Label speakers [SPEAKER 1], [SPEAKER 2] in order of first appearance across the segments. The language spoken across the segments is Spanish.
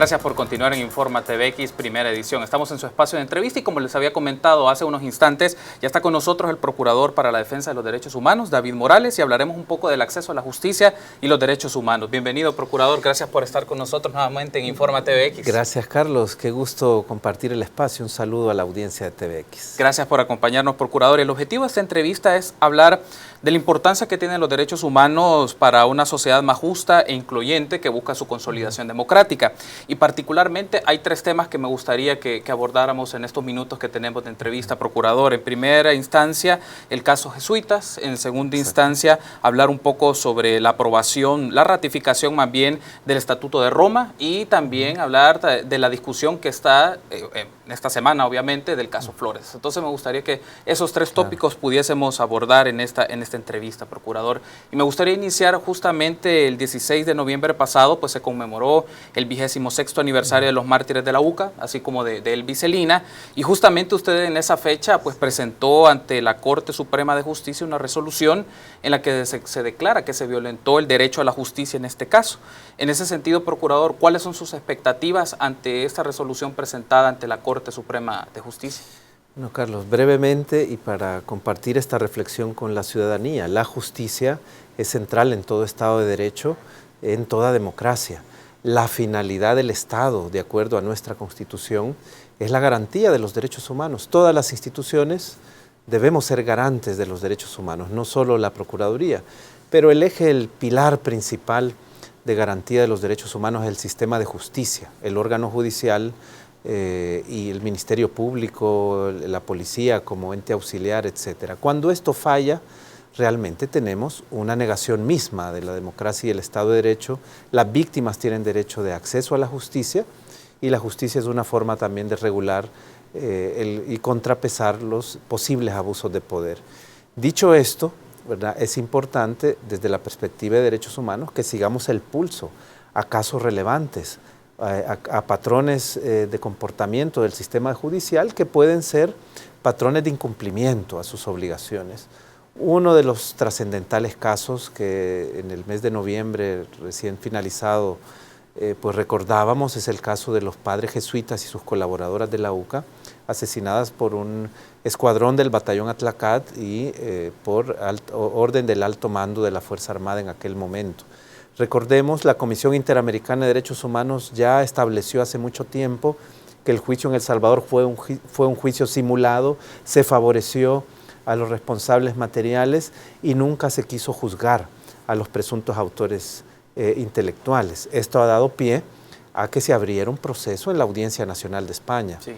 [SPEAKER 1] Gracias por continuar en Informa TVX, primera edición. Estamos en su espacio de entrevista y como les había comentado hace unos instantes, ya está con nosotros el Procurador para la Defensa de los Derechos Humanos, David Morales, y hablaremos un poco del acceso a la justicia y los derechos humanos. Bienvenido, Procurador, gracias por estar con nosotros nuevamente en Informa TVX.
[SPEAKER 2] Gracias, Carlos, qué gusto compartir el espacio. Un saludo a la audiencia de TVX.
[SPEAKER 1] Gracias por acompañarnos, Procurador. El objetivo de esta entrevista es hablar de la importancia que tienen los derechos humanos para una sociedad más justa e incluyente que busca su consolidación democrática. Y particularmente hay tres temas que me gustaría que abordáramos en estos minutos que tenemos de entrevista, Procurador. En primera instancia, el caso Jesuitas. En segunda instancia, hablar un poco sobre la aprobación, la ratificación más bien del Estatuto de Roma, y también hablar de la discusión que está esta semana, obviamente, del caso Flores. Entonces me gustaría que esos tres tópicos pudiésemos abordar en esta entrevista, Procurador. Y me gustaría iniciar justamente el 16 de noviembre pasado, pues se conmemoró el 26º aniversario de los mártires de la UCA, así como de Elvis Zelina, y justamente usted en esa fecha pues presentó ante la Corte Suprema de Justicia una resolución en la que se declara que se violentó el derecho a la justicia en este caso. En ese sentido, Procurador, ¿cuáles son sus expectativas ante esta resolución presentada ante la Corte Suprema de Justicia?
[SPEAKER 2] No, Carlos, brevemente y para compartir esta reflexión con la ciudadanía, la justicia es central en todo Estado de Derecho, en toda democracia. La finalidad del Estado, de acuerdo a nuestra Constitución, es la garantía de los derechos humanos. Todas las instituciones debemos ser garantes de los derechos humanos, no solo la Procuraduría, pero el eje, el pilar principal de garantía de los derechos humanos es el sistema de justicia, el órgano judicial y el Ministerio Público, la policía como ente auxiliar, etc. Cuando esto falla, realmente tenemos una negación misma de la democracia y el Estado de Derecho. Las víctimas tienen derecho de acceso a la justicia y la justicia es una forma también de regular y contrapesar los posibles abusos de poder. Dicho esto, ¿verdad?, es importante desde la perspectiva de derechos humanos que sigamos el pulso a casos relevantes, a patrones de comportamiento del sistema judicial que pueden ser patrones de incumplimiento a sus obligaciones. Uno de los trascendentales casos que en el mes de noviembre recién finalizado pues recordábamos es el caso de los padres jesuitas y sus colaboradoras de la UCA, asesinadas por un escuadrón del batallón Atlacat y por orden del alto mando de la Fuerza Armada en aquel momento. Recordemos, la Comisión Interamericana de Derechos Humanos ya estableció hace mucho tiempo que el juicio en El Salvador fue un juicio simulado, se favoreció a los responsables materiales y nunca se quiso juzgar a los presuntos autores intelectuales. Esto ha dado pie a que se abriera un proceso en la Audiencia Nacional de España, sí,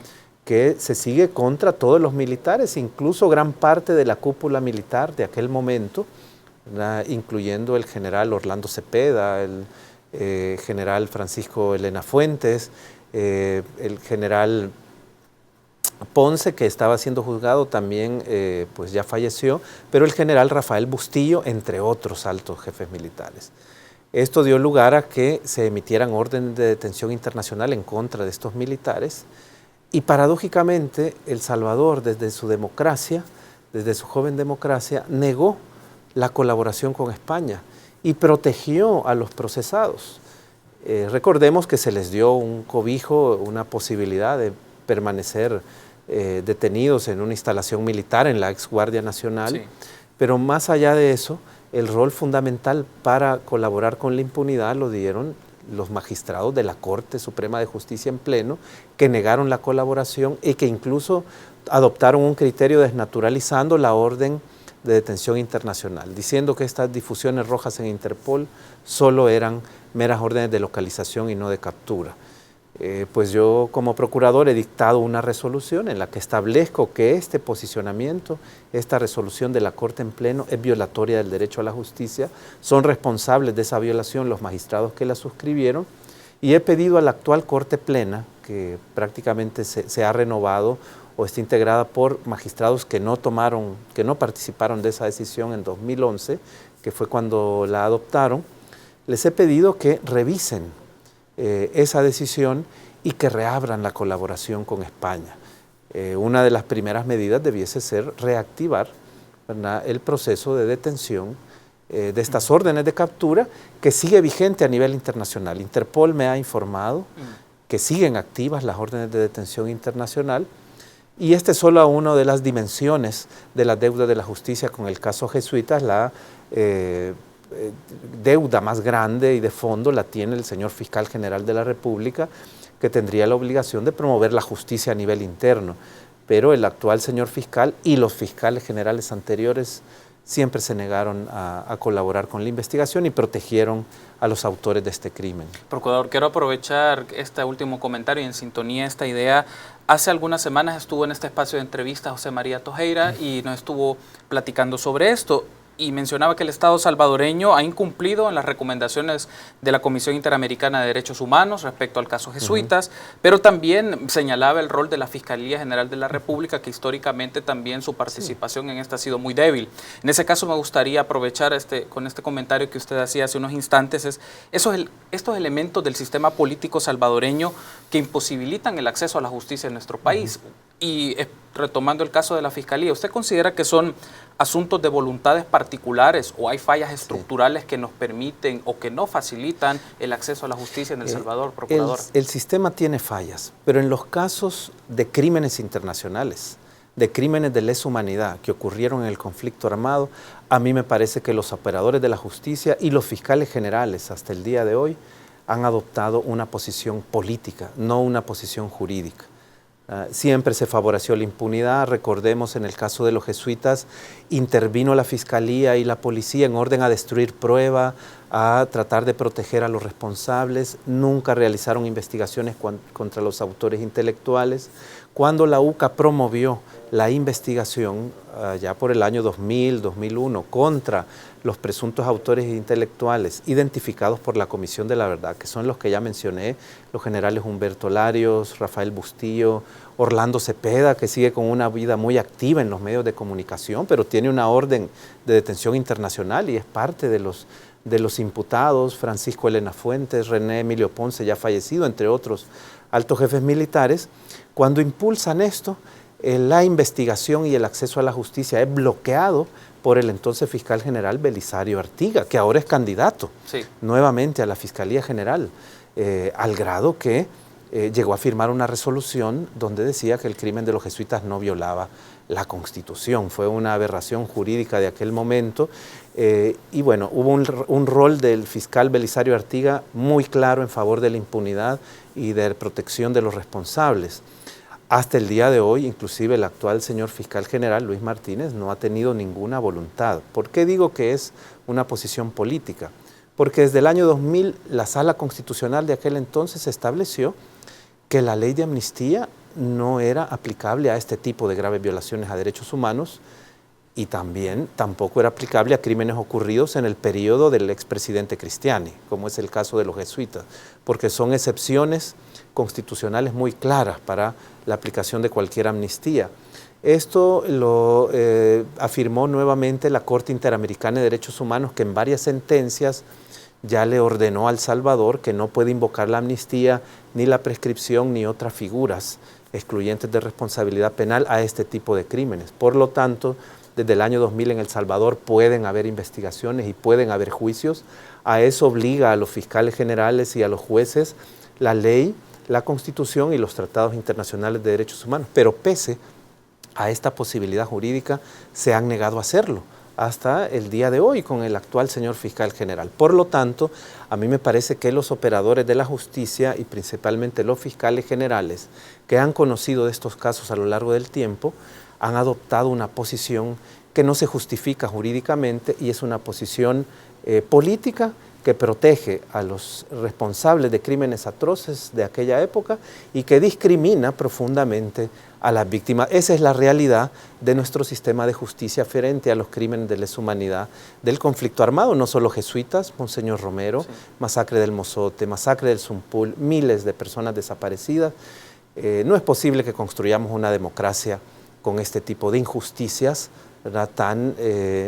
[SPEAKER 2] que se sigue contra todos los militares, incluso gran parte de la cúpula militar de aquel momento, incluyendo el general Orlando Cepeda, el general Francisco Elena Fuentes, el general Ponce, que estaba siendo juzgado también, pues ya falleció, pero el general Rafael Bustillo, entre otros altos jefes militares. Esto dio lugar a que se emitieran órdenes de detención internacional en contra de estos militares y paradójicamente El Salvador desde su democracia, desde su joven democracia, negó la colaboración con España y protegió a los procesados. Recordemos que se les dio un cobijo, una posibilidad de permanecer detenidos en una instalación militar en la ex Guardia Nacional, sí, pero más allá de eso, el rol fundamental para colaborar con la impunidad lo dieron los magistrados de la Corte Suprema de Justicia en pleno, que negaron la colaboración y que incluso adoptaron un criterio desnaturalizando la orden de detención internacional, diciendo que estas difusiones rojas en Interpol solo eran meras órdenes de localización y no de captura. Pues yo como procurador he dictado una resolución en la que establezco que este posicionamiento, esta resolución de la Corte en pleno es violatoria del derecho a la justicia, son responsables de esa violación los magistrados que la suscribieron y he pedido a la actual Corte Plena, que prácticamente se ha renovado o está integrada por magistrados que no participaron de esa decisión en 2011, que fue cuando la adoptaron, les he pedido que revisen esa decisión y que reabran la colaboración con España. Una de las primeras medidas debiese ser reactivar, ¿verdad?, el proceso de detención de estas órdenes de captura que sigue vigente a nivel internacional. Interpol me ha informado que siguen activas las órdenes de detención internacional. Y este es solo una de las dimensiones de la deuda de la justicia con el caso Jesuitas. La deuda más grande y de fondo la tiene el señor fiscal general de la República, que tendría la obligación de promover la justicia a nivel interno. Pero el actual señor fiscal y los fiscales generales anteriores siempre se negaron a colaborar con la investigación y protegieron a los autores de este crimen.
[SPEAKER 1] Procurador, quiero aprovechar este último comentario y en sintonía esta idea. Hace algunas semanas estuvo en este espacio de entrevista José María Tojeira y nos estuvo platicando sobre esto. Y mencionaba que el Estado salvadoreño ha incumplido en las recomendaciones de la Comisión Interamericana de Derechos Humanos respecto al caso Jesuitas, pero también señalaba el rol de la Fiscalía General de la República, que históricamente también su participación en esta ha sido muy débil. En ese caso me gustaría aprovechar con este comentario que usted hacía hace unos instantes, estos elementos del sistema político salvadoreño que imposibilitan el acceso a la justicia en nuestro país. Y retomando el caso de la Fiscalía, ¿usted considera que son asuntos de voluntades particulares o hay fallas estructurales que nos permiten o que no facilitan el acceso a la justicia en El Salvador, procurador?
[SPEAKER 2] El sistema tiene fallas, pero en los casos de crímenes internacionales, de crímenes de lesa humanidad que ocurrieron en el conflicto armado, a mí me parece que los operadores de la justicia y los fiscales generales hasta el día de hoy han adoptado una posición política, no una posición jurídica. Siempre se favoreció la impunidad. Recordemos, en el caso de los jesuitas, intervino la Fiscalía y la Policía en orden a destruir prueba, a tratar de proteger a los responsables. Nunca realizaron investigaciones contra los autores intelectuales. Cuando la UCA promovió la investigación, ya por el año 2000, 2001, contra los presuntos autores intelectuales identificados por la Comisión de la Verdad, que son los que ya mencioné, los generales Humberto Larios, Rafael Bustillo, Orlando Cepeda, que sigue con una vida muy activa en los medios de comunicación, pero tiene una orden de detención internacional y es parte de los imputados, Francisco Elena Fuentes, René Emilio Ponce, ya fallecido, entre otros altos jefes militares. Cuando impulsan esto, la investigación y el acceso a la justicia es bloqueado por el entonces fiscal general Belisario Artiga, que ahora es candidato nuevamente a la Fiscalía General, al grado que llegó a firmar una resolución donde decía que el crimen de los jesuitas no violaba la Constitución. Fue una aberración jurídica de aquel momento y bueno, hubo un rol del fiscal Belisario Artiga muy claro en favor de la impunidad y de protección de los responsables. Hasta el día de hoy, inclusive el actual señor fiscal general, Luis Martínez, no ha tenido ninguna voluntad. ¿Por qué digo que es una posición política? Porque desde el año 2000 la Sala Constitucional de aquel entonces estableció que la ley de amnistía no era aplicable a este tipo de graves violaciones a derechos humanos y también tampoco era aplicable a crímenes ocurridos en el periodo del expresidente Cristiani, como es el caso de los jesuitas, porque son excepciones constitucionales muy claras para la aplicación de cualquier amnistía. Esto lo afirmó nuevamente la Corte Interamericana de Derechos Humanos, que en varias sentencias ya le ordenó a El Salvador que no puede invocar la amnistía, ni la prescripción, ni otras figuras excluyentes de responsabilidad penal a este tipo de crímenes. Por lo tanto, desde el año 2000 en El Salvador pueden haber investigaciones y pueden haber juicios. A eso obliga a los fiscales generales y a los jueces la ley, la Constitución y los tratados internacionales de derechos humanos. Pero pese a esta posibilidad jurídica, se han negado a hacerlo hasta el día de hoy con el actual señor fiscal general. Por lo tanto, a mí me parece que los operadores de la justicia y principalmente los fiscales generales que han conocido de estos casos a lo largo del tiempo han adoptado una posición que no se justifica jurídicamente y es una posición política que protege a los responsables de crímenes atroces de aquella época y que discrimina profundamente a las víctimas. Esa es la realidad de nuestro sistema de justicia frente a los crímenes de lesa humanidad del conflicto armado, no solo jesuitas, Monseñor Romero, masacre del Mozote, masacre del Zumpul, miles de personas desaparecidas. No es posible que construyamos una democracia con este tipo de injusticias, ¿verdad?, tan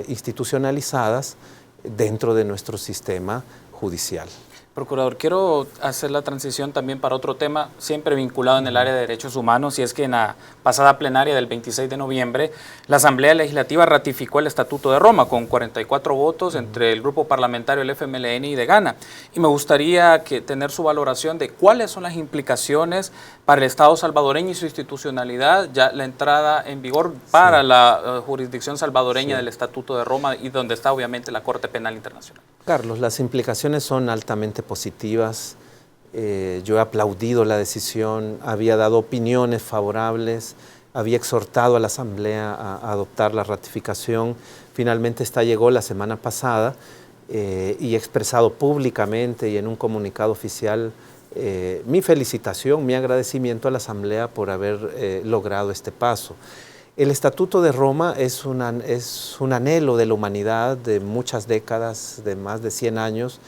[SPEAKER 2] institucionalizadas dentro de nuestro sistema judicial.
[SPEAKER 1] Procurador, quiero hacer la transición también para otro tema, siempre vinculado en el área de derechos humanos, y es que en la pasada plenaria del 26 de noviembre, la Asamblea Legislativa ratificó el Estatuto de Roma con 44 votos entre el grupo parlamentario del FMLN y de Ghana. Y me gustaría tener su valoración de cuáles son las implicaciones para el Estado salvadoreño y su institucionalidad, ya la entrada en vigor para la jurisdicción salvadoreña del Estatuto de Roma y donde está obviamente la Corte Penal Internacional.
[SPEAKER 2] Carlos, las implicaciones son altamente positivas. Yo he aplaudido la decisión, había dado opiniones favorables, había exhortado a la Asamblea a adoptar la ratificación. Finalmente esta llegó la semana pasada y he expresado públicamente y en un comunicado oficial mi felicitación, mi agradecimiento a la Asamblea por haber logrado este paso. El Estatuto de Roma es un anhelo de la humanidad de muchas décadas, de más de 100 años,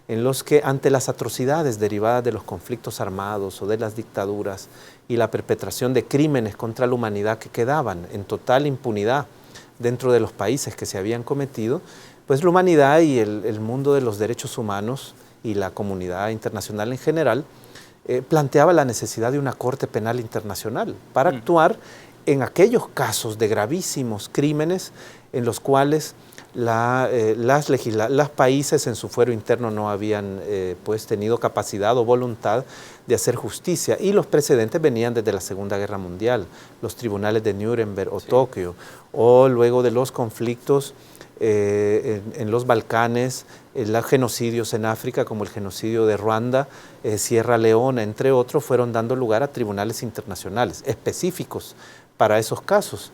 [SPEAKER 2] en los que ante las atrocidades derivadas de los conflictos armados o de las dictaduras y la perpetración de crímenes contra la humanidad que quedaban en total impunidad dentro de los países que se habían cometido, pues la humanidad y el mundo de los derechos humanos y la comunidad internacional en general planteaba la necesidad de una Corte Penal Internacional para actuar en aquellos casos de gravísimos crímenes en los cuales los países en su fuero interno no habían pues tenido capacidad o voluntad de hacer justicia, y los precedentes venían desde la Segunda Guerra Mundial, los tribunales de Nuremberg o Tokio, o luego de los conflictos en los Balcanes, los genocidios en África como el genocidio de Ruanda, Sierra Leona, entre otros, fueron dando lugar a tribunales internacionales específicos para esos casos.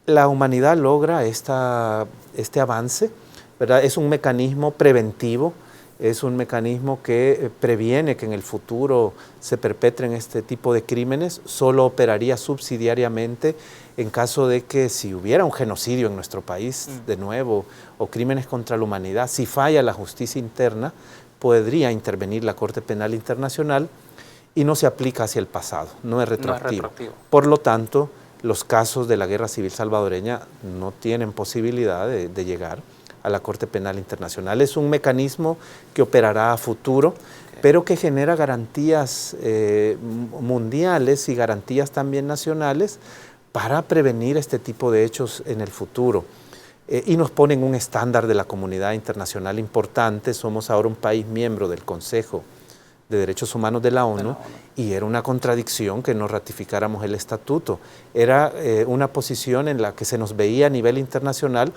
[SPEAKER 2] La humanidad logra este avance, ¿verdad? Es un mecanismo preventivo, es un mecanismo que previene que en el futuro se perpetren este tipo de crímenes, solo operaría subsidiariamente en caso de que si hubiera un genocidio en nuestro país de nuevo o crímenes contra la humanidad, si falla la justicia interna, podría intervenir la Corte Penal Internacional y no se aplica hacia el pasado, no es retroactivo. Por lo tanto, los casos de la guerra civil salvadoreña no tienen posibilidad de llegar a la Corte Penal Internacional. Es un mecanismo que operará a futuro, pero que genera garantías mundiales y garantías también nacionales para prevenir este tipo de hechos en el futuro. Y nos ponen un estándar de la comunidad internacional importante. Somos ahora un país miembro del Consejo de Derechos Humanos de la ONU, y era una contradicción que no ratificáramos el estatuto. Era una posición en la que se nos veía a nivel internacional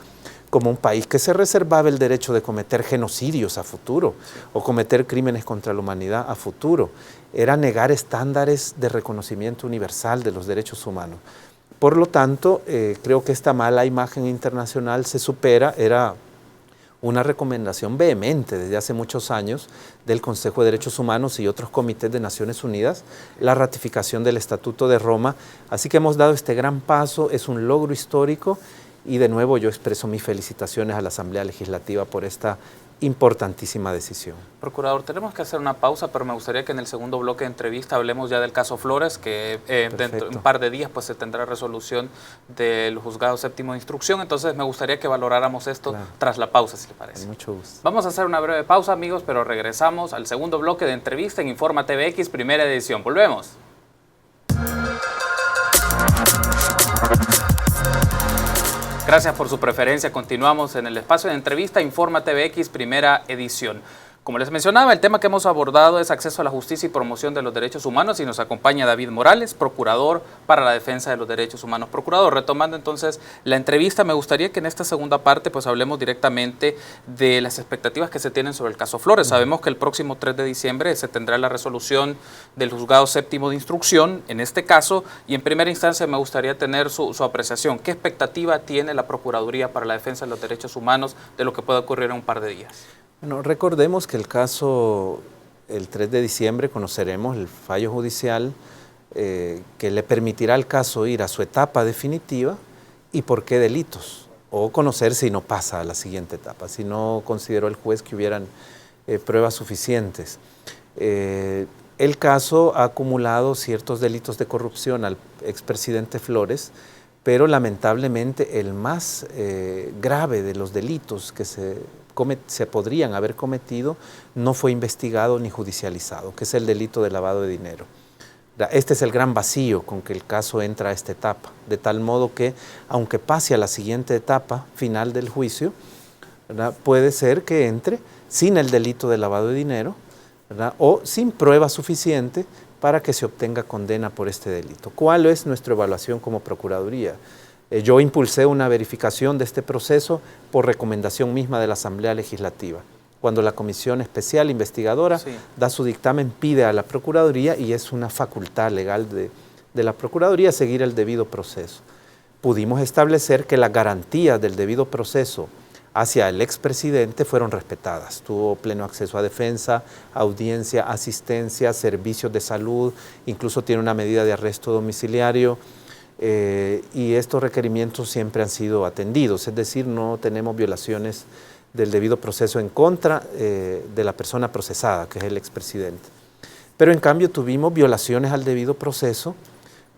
[SPEAKER 2] como un país que se reservaba el derecho de cometer genocidios a futuro o cometer crímenes contra la humanidad a futuro. Era negar estándares de reconocimiento universal de los derechos humanos. Por lo tanto, creo que esta mala imagen internacional se supera. Era una recomendación vehemente desde hace muchos años del Consejo de Derechos Humanos y otros comités de Naciones Unidas, la ratificación del Estatuto de Roma. Así que hemos dado este gran paso, es un logro histórico, y de nuevo yo expreso mis felicitaciones a la Asamblea Legislativa por esta importantísima decisión.
[SPEAKER 1] Procurador, tenemos que hacer una pausa, pero me gustaría que en el segundo bloque de entrevista hablemos ya del caso Flores, que dentro de un par de días pues se tendrá resolución del Juzgado Séptimo de Instrucción. Entonces me gustaría que valoráramos esto tras la pausa, si le parece.
[SPEAKER 2] Con mucho gusto.
[SPEAKER 1] Vamos a hacer una breve pausa, amigos, pero regresamos al segundo bloque de entrevista en Informa TVX, primera edición. Volvemos. Gracias por su preferencia. Continuamos en el espacio de entrevista Informa TVX, primera edición. Como les mencionaba, el tema que hemos abordado es acceso a la justicia y promoción de los derechos humanos, y nos acompaña David Morales, procurador para la defensa de los derechos humanos. Procurador, retomando entonces la entrevista, me gustaría que en esta segunda parte pues hablemos directamente de las expectativas que se tienen sobre el caso Flores. Sabemos que el próximo 3 de diciembre se tendrá la resolución del Juzgado Séptimo de Instrucción en este caso, y en primera instancia me gustaría tener su apreciación. ¿Qué expectativa tiene la Procuraduría para la defensa de los derechos humanos de lo que pueda ocurrir en un par de días?
[SPEAKER 2] Bueno, recordemos que el caso, el 3 de diciembre conoceremos el fallo judicial que le permitirá al caso ir a su etapa definitiva y por qué delitos, o conocer si no pasa a la siguiente etapa, si no consideró el juez que hubieran pruebas suficientes. El caso ha acumulado ciertos delitos de corrupción al expresidente Flores, pero lamentablemente el más grave de los delitos que se se podrían haber cometido no fue investigado ni judicializado, que es el delito de lavado de dinero. Este es el gran vacío con que el caso entra a esta etapa, de tal modo que, aunque pase a la siguiente etapa final del juicio, ¿verdad?, puede ser que entre sin el delito de lavado de dinero, ¿verdad?, o sin prueba suficiente para que se obtenga condena por este delito. ¿Cuál es nuestra evaluación como Procuraduría? Yo impulsé una verificación de este proceso por recomendación misma de la Asamblea Legislativa. Cuando la Comisión Especial Investigadora da su dictamen, pide a la Procuraduría, y es una facultad legal de la Procuraduría, seguir el debido proceso. Pudimos establecer que las garantías del debido proceso hacia el expresidente fueron respetadas. Tuvo pleno acceso a defensa, audiencia, asistencia, servicios de salud, incluso tiene una medida de arresto domiciliario, y estos requerimientos siempre han sido atendidos, es decir, no tenemos violaciones del debido proceso en contra de la persona procesada, que es el expresidente. Pero en cambio tuvimos violaciones al debido proceso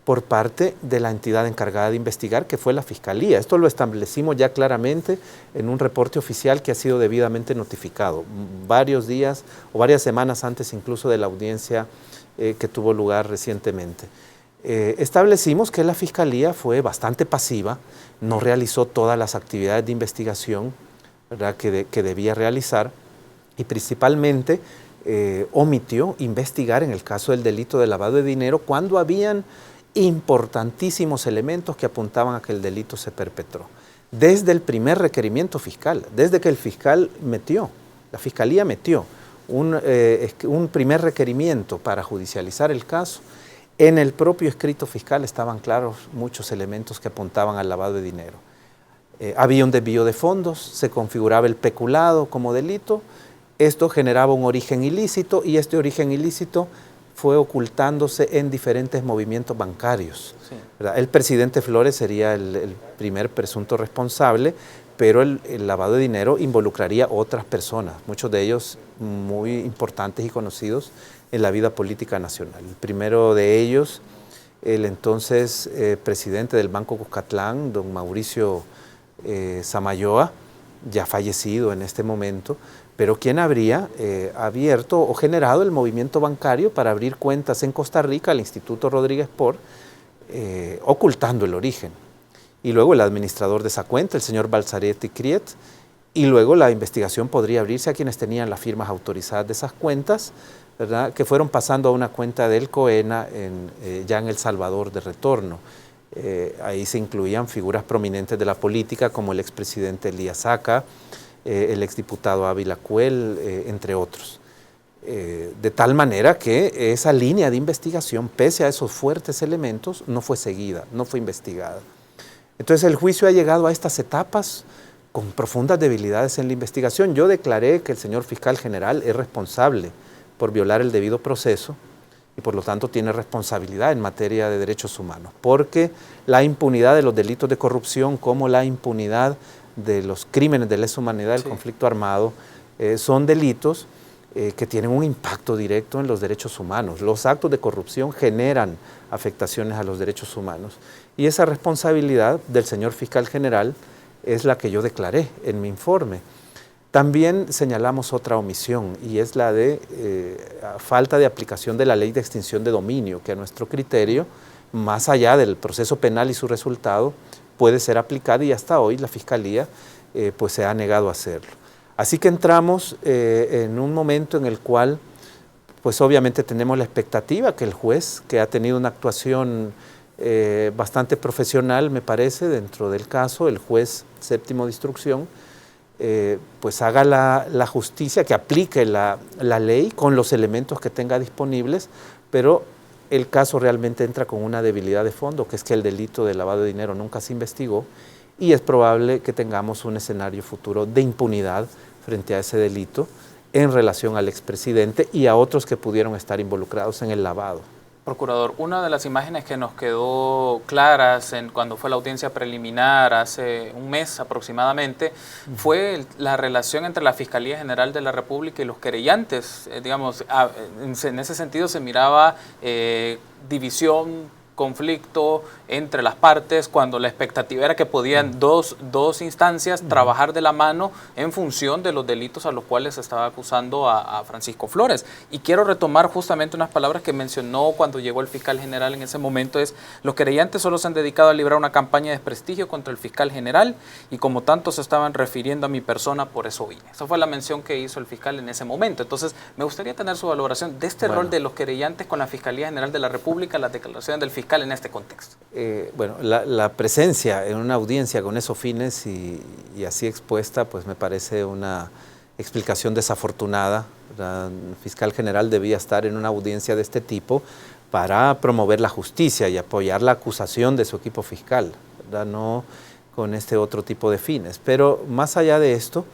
[SPEAKER 2] por parte de la entidad encargada de investigar, que fue la Fiscalía. Esto lo establecimos ya claramente en un reporte oficial que ha sido debidamente notificado, varios días o varias semanas antes incluso de la audiencia que tuvo lugar recientemente. Establecimos que la Fiscalía fue bastante pasiva, no realizó todas las actividades de investigación, ¿verdad?, que debía realizar, y principalmente omitió investigar en el caso del delito de lavado de dinero cuando habían importantísimos elementos que apuntaban a que el delito se perpetró. Desde el primer requerimiento fiscal, desde que la Fiscalía metió un primer requerimiento para judicializar el caso, en el propio escrito fiscal estaban claros muchos elementos que apuntaban al lavado de dinero. Había un desvío de fondos, se configuraba el peculado como delito, esto generaba un origen ilícito y este origen ilícito fue ocultándose en diferentes movimientos bancarios. Sí. El presidente Flores sería el primer presunto responsable, pero el lavado de dinero involucraría otras personas, muchos de ellos muy importantes y conocidos en la vida política nacional. El primero de ellos, el entonces presidente del Banco Cuscatlán, don Mauricio Samayoa, ya fallecido en este momento, pero quien habría abierto o generado el movimiento bancario para abrir cuentas en Costa Rica al Instituto Rodríguez Por, ocultando el origen. Y luego el administrador de esa cuenta, el señor Balzaretti Criet, y luego la investigación podría abrirse a quienes tenían las firmas autorizadas de esas cuentas, ¿verdad?, que fueron pasando a una cuenta del COENA ya en El Salvador de retorno. Ahí se incluían figuras prominentes de la política como el expresidente Elías Aca, el exdiputado Ávila Cuel, entre otros. De tal manera que esa línea de investigación, pese a esos fuertes elementos, no fue seguida, no fue investigada. Entonces el juicio ha llegado a estas etapas con profundas debilidades en la investigación. Yo declaré que el señor fiscal general es responsable por violar el debido proceso y por lo tanto tiene responsabilidad en materia de derechos humanos, porque la impunidad de los delitos de corrupción como la impunidad de los crímenes de lesa humanidad del conflicto armado son delitos que tienen un impacto directo en los derechos humanos. Los actos de corrupción generan afectaciones a los derechos humanos y esa responsabilidad del señor fiscal general es la que yo declaré en mi informe. También señalamos otra omisión y es la de falta de aplicación de la ley de extinción de dominio, que a nuestro criterio, más allá del proceso penal y su resultado, puede ser aplicada y hasta hoy la Fiscalía pues se ha negado a hacerlo. Así que entramos en un momento en el cual pues obviamente tenemos la expectativa que el juez, que ha tenido una actuación bastante profesional, me parece, dentro del caso, el juez séptimo de instrucción, pues haga la justicia, que aplique la ley con los elementos que tenga disponibles, pero el caso realmente entra con una debilidad de fondo, que es que el delito de lavado de dinero nunca se investigó y es probable que tengamos un escenario futuro de impunidad frente a ese delito en relación al expresidente y a otros que pudieron estar involucrados en el lavado.
[SPEAKER 1] Procurador, una de las imágenes que nos quedó claras cuando fue la audiencia preliminar hace un mes aproximadamente fue la relación entre la Fiscalía General de la República y los querellantes. Digamos, en ese sentido se miraba división conflicto entre las partes, cuando la expectativa era que podían dos instancias trabajar de la mano en función de los delitos a los cuales se estaba acusando a Francisco Flores. Y quiero retomar justamente unas palabras que mencionó cuando llegó el fiscal general en ese momento, es: los querellantes solo se han dedicado a librar una campaña de desprestigio contra el fiscal general y como tanto se estaban refiriendo a mi persona, por eso vine. Esa fue la mención que hizo el fiscal en ese momento. Entonces, me gustaría tener su valoración de este rol de los querellantes con la Fiscalía General de la República, las declaraciones del fiscal en este contexto.
[SPEAKER 2] Bueno, la presencia en una audiencia con esos fines y así expuesta, pues me parece una explicación desafortunada. El fiscal general debía estar en una audiencia de este tipo para promover la justicia y apoyar la acusación de su equipo fiscal, ¿verdad? No con este otro tipo de fines. Pero más allá de esto,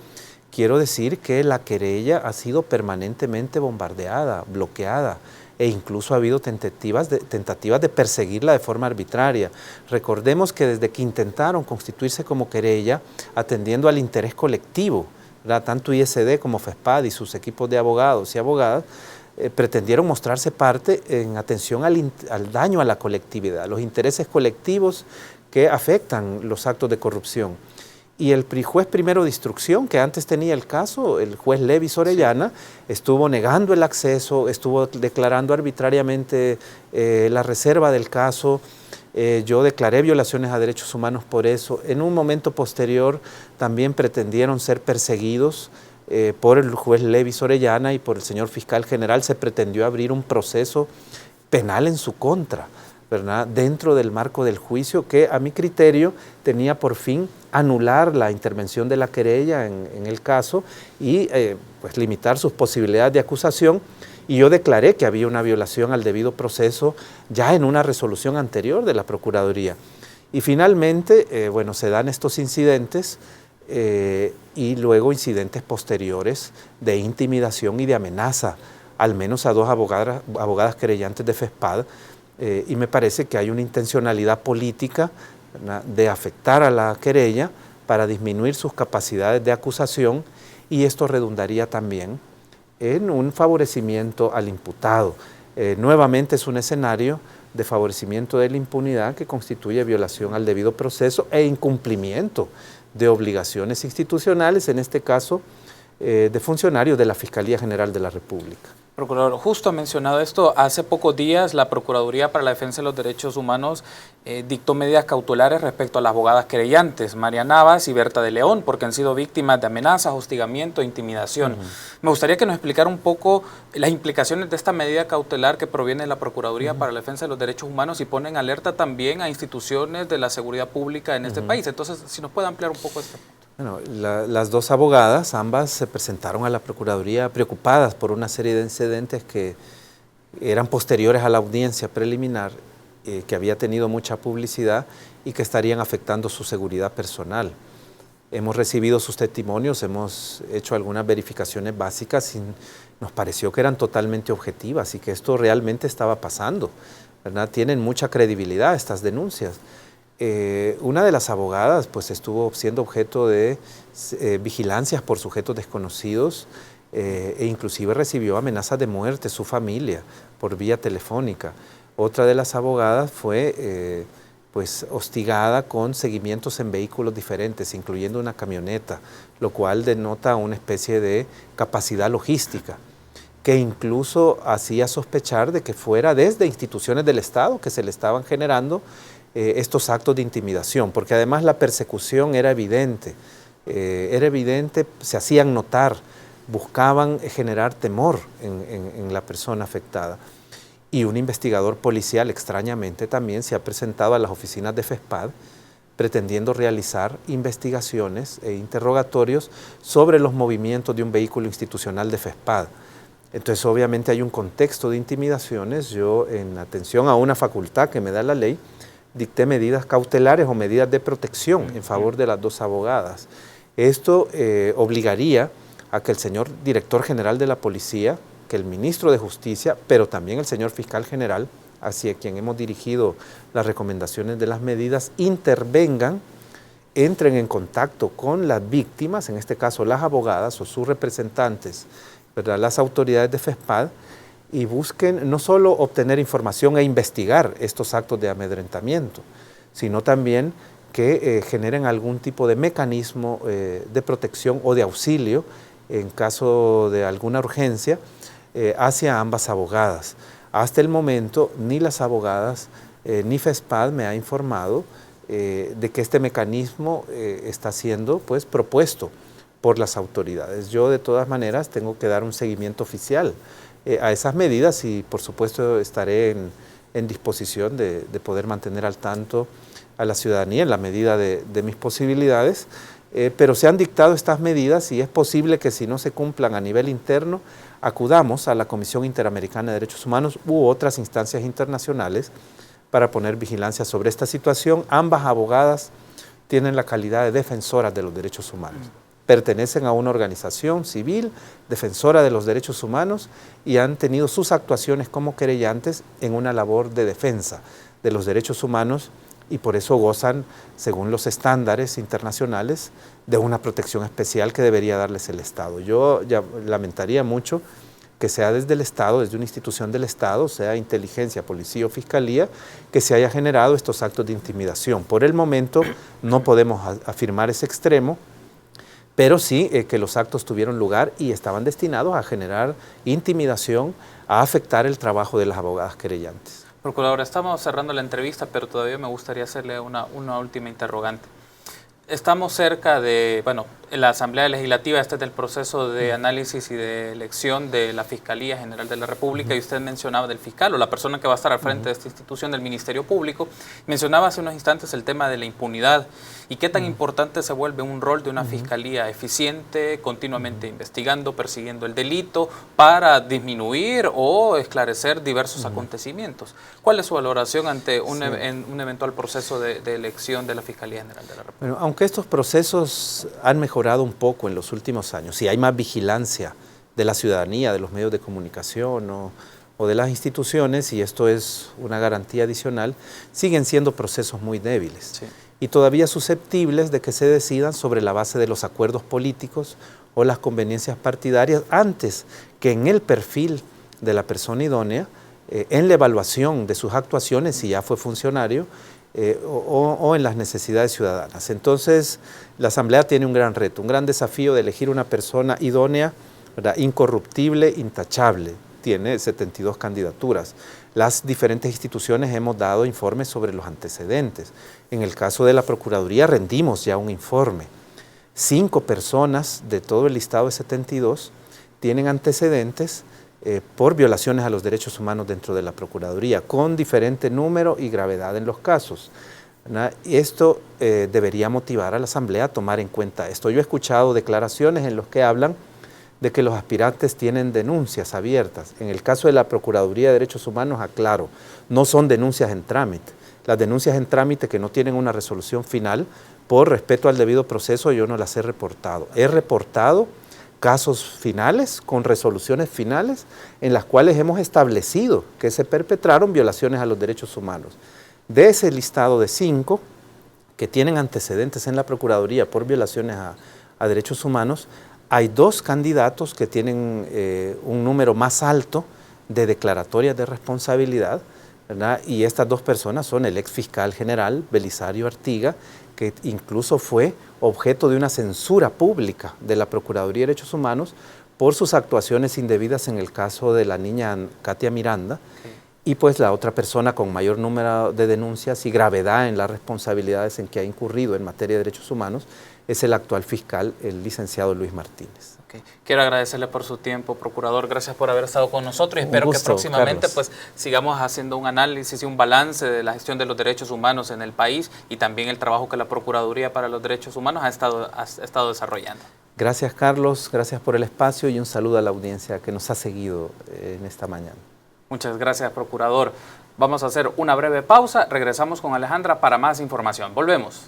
[SPEAKER 2] quiero decir que la querella ha sido permanentemente bombardeada, bloqueada, e incluso ha habido tentativas de perseguirla de forma arbitraria. Recordemos que desde que intentaron constituirse como querella, atendiendo al interés colectivo, ¿verdad? Tanto ISD como FESPAD y sus equipos de abogados y abogadas, pretendieron mostrarse parte en atención al daño a la colectividad, los intereses colectivos que afectan los actos de corrupción. Y el juez primero de instrucción, que antes tenía el caso, el juez Levis Orellana, estuvo negando el acceso, estuvo declarando arbitrariamente la reserva del caso. Yo declaré violaciones a derechos humanos por eso. En un momento posterior también pretendieron ser perseguidos por el juez Levis Orellana y por el señor fiscal general. Se pretendió abrir un proceso penal en su contra, ¿verdad? Dentro del marco del juicio, que a mi criterio tenía por fin anular la intervención de la querella en el caso y pues limitar sus posibilidades de acusación. Y yo declaré que había una violación al debido proceso ya en una resolución anterior de la Procuraduría. Y finalmente, bueno, se dan estos incidentes y luego incidentes posteriores de intimidación y de amenaza, al menos a dos abogadas querellantes de FESPAD, y me parece que hay una intencionalidad política, ¿verdad?, de afectar a la querella para disminuir sus capacidades de acusación, y esto redundaría también en un favorecimiento al imputado. Nuevamente es un escenario de favorecimiento de la impunidad que constituye violación al debido proceso e incumplimiento de obligaciones institucionales, en este caso de funcionarios de la Fiscalía General de la República.
[SPEAKER 1] Procurador, justo ha mencionado esto, hace pocos días la Procuraduría para la Defensa de los Derechos Humanos dictó medidas cautelares respecto a las abogadas querellantes, María Navas y Berta de León, porque han sido víctimas de amenazas, hostigamiento e intimidación. Me gustaría que nos explicara un poco las implicaciones de esta medida cautelar que proviene de la Procuraduría para la Defensa de los Derechos Humanos y pone en alerta también a instituciones de la seguridad pública en este país. Entonces, si nos puede ampliar un poco esto.
[SPEAKER 2] Bueno, las dos abogadas, ambas se presentaron a la Procuraduría preocupadas por una serie de incidentes que eran posteriores a la audiencia preliminar, que había tenido mucha publicidad y que estarían afectando su seguridad personal. Hemos recibido sus testimonios, hemos hecho algunas verificaciones básicas y nos pareció que eran totalmente objetivas y que esto realmente estaba pasando, ¿verdad? Tienen mucha credibilidad estas denuncias. Una de las abogadas pues estuvo siendo objeto de vigilancias por sujetos desconocidos e inclusive recibió amenazas de muerte su familia por vía telefónica. Otra de las abogadas fue pues hostigada con seguimientos en vehículos diferentes, incluyendo una camioneta, lo cual denota una especie de capacidad logística que incluso hacía sospechar de que fuera desde instituciones del Estado que se le estaban generando estos actos de intimidación, porque además la persecución era evidente, se hacían notar, buscaban generar temor en la persona afectada. Y un investigador policial extrañamente también se ha presentado a las oficinas de FESPAD pretendiendo realizar investigaciones e interrogatorios sobre los movimientos de un vehículo institucional de FESPAD. Entonces obviamente hay un contexto de intimidaciones. Yo, en atención a una facultad que me da la ley, dicté medidas cautelares o medidas de protección en favor de las dos abogadas. Esto obligaría a que el señor director general de la policía, que el ministro de Justicia, pero también el señor fiscal general, hacia quien hemos dirigido las recomendaciones de las medidas, intervengan, entren en contacto con las víctimas, en este caso las abogadas o sus representantes, ¿verdad?, las autoridades de FESPAD, y busquen no solo obtener información e investigar estos actos de amedrentamiento, sino también que generen algún tipo de mecanismo de protección o de auxilio en caso de alguna urgencia hacia ambas abogadas. Hasta el momento, ni las abogadas ni FESPAD me ha informado de que este mecanismo está siendo pues, propuesto por las autoridades. Yo de todas maneras tengo que dar un seguimiento oficial a esas medidas y por supuesto estaré en disposición de poder mantener al tanto a la ciudadanía en la medida de mis posibilidades, pero se han dictado estas medidas y es posible que si no se cumplan a nivel interno, acudamos a la Comisión Interamericana de Derechos Humanos u otras instancias internacionales para poner vigilancia sobre esta situación. Ambas abogadas tienen la calidad de defensoras de los derechos humanos. Pertenecen a una organización civil, defensora de los derechos humanos, y han tenido sus actuaciones como querellantes en una labor de defensa de los derechos humanos y por eso gozan, según los estándares internacionales, de una protección especial que debería darles el Estado. Yo ya lamentaría mucho que sea desde el Estado, desde una institución del Estado, sea inteligencia, policía o fiscalía, que se haya generado estos actos de intimidación. Por el momento no podemos afirmar ese extremo, pero sí que los actos tuvieron lugar y estaban destinados a generar intimidación, a afectar el trabajo de las abogadas querellantes.
[SPEAKER 1] Procurador, estamos cerrando la entrevista, pero todavía me gustaría hacerle una última interrogante. Estamos cerca de, bueno, la Asamblea Legislativa, este es del proceso de análisis y de elección de la Fiscalía General de la República, y usted mencionaba del fiscal o la persona que va a estar al frente de esta institución, del Ministerio Público. Mencionaba hace unos instantes el tema de la impunidad y qué tan importante se vuelve un rol de una fiscalía eficiente, continuamente investigando, persiguiendo el delito para disminuir o esclarecer diversos acontecimientos. ¿Cuál es su valoración ante un eventual proceso de elección de la Fiscalía General de la República?
[SPEAKER 2] Bueno, aunque estos procesos han mejorado un poco en los últimos años y hay más vigilancia de la ciudadanía, de los medios de comunicación o de las instituciones, y esto es una garantía adicional, siguen siendo procesos muy débiles. Sí. Y todavía susceptibles de que se decidan sobre la base de los acuerdos políticos o las conveniencias partidarias antes que en el perfil de la persona idónea, en la evaluación de sus actuaciones, si ya fue funcionario, o en las necesidades ciudadanas. Entonces, la Asamblea tiene un gran reto, un gran desafío de elegir una persona idónea, ¿verdad?, incorruptible, intachable. Tiene 72 candidaturas. Las diferentes instituciones hemos dado informes sobre los antecedentes. En el caso de la Procuraduría rendimos ya un informe. 5 personas de todo el listado de 72 tienen antecedentes por violaciones a los derechos humanos dentro de la Procuraduría, con diferente número y gravedad en los casos. Y esto debería motivar a la Asamblea a tomar en cuenta esto. Yo he escuchado declaraciones en las que hablan de que los aspirantes tienen denuncias abiertas. En el caso de la Procuraduría de Derechos Humanos, aclaro, no son denuncias en trámite. Las denuncias en trámite que no tienen una resolución final, por respeto al debido proceso, yo no las he reportado. He reportado casos finales, con resoluciones finales, en las cuales hemos establecido que se perpetraron violaciones a los derechos humanos. De ese listado de 5 que tienen antecedentes en la Procuraduría por violaciones a derechos humanos, hay 2 candidatos que tienen un número más alto de declaratorias de responsabilidad, ¿verdad? Y estas 2 personas son el ex fiscal general Belisario Artiga, que incluso fue objeto de una censura pública de la Procuraduría de Derechos Humanos por sus actuaciones indebidas en el caso de la niña Katia Miranda, y pues la otra persona con mayor número de denuncias y gravedad en las responsabilidades en que ha incurrido en materia de derechos humanos es el actual fiscal, el licenciado Luis Martínez.
[SPEAKER 1] Okay. Quiero agradecerle por su tiempo, procurador. Gracias por haber estado con nosotros y espero que próximamente pues, sigamos haciendo un análisis y un balance de la gestión de los derechos humanos en el país y también el trabajo que la Procuraduría para los Derechos Humanos ha estado desarrollando.
[SPEAKER 2] Gracias, Carlos. Gracias por el espacio y un saludo a la audiencia que nos ha seguido en esta mañana.
[SPEAKER 1] Muchas gracias, procurador. Vamos a hacer una breve pausa. Regresamos con Alejandra para más información. Volvemos.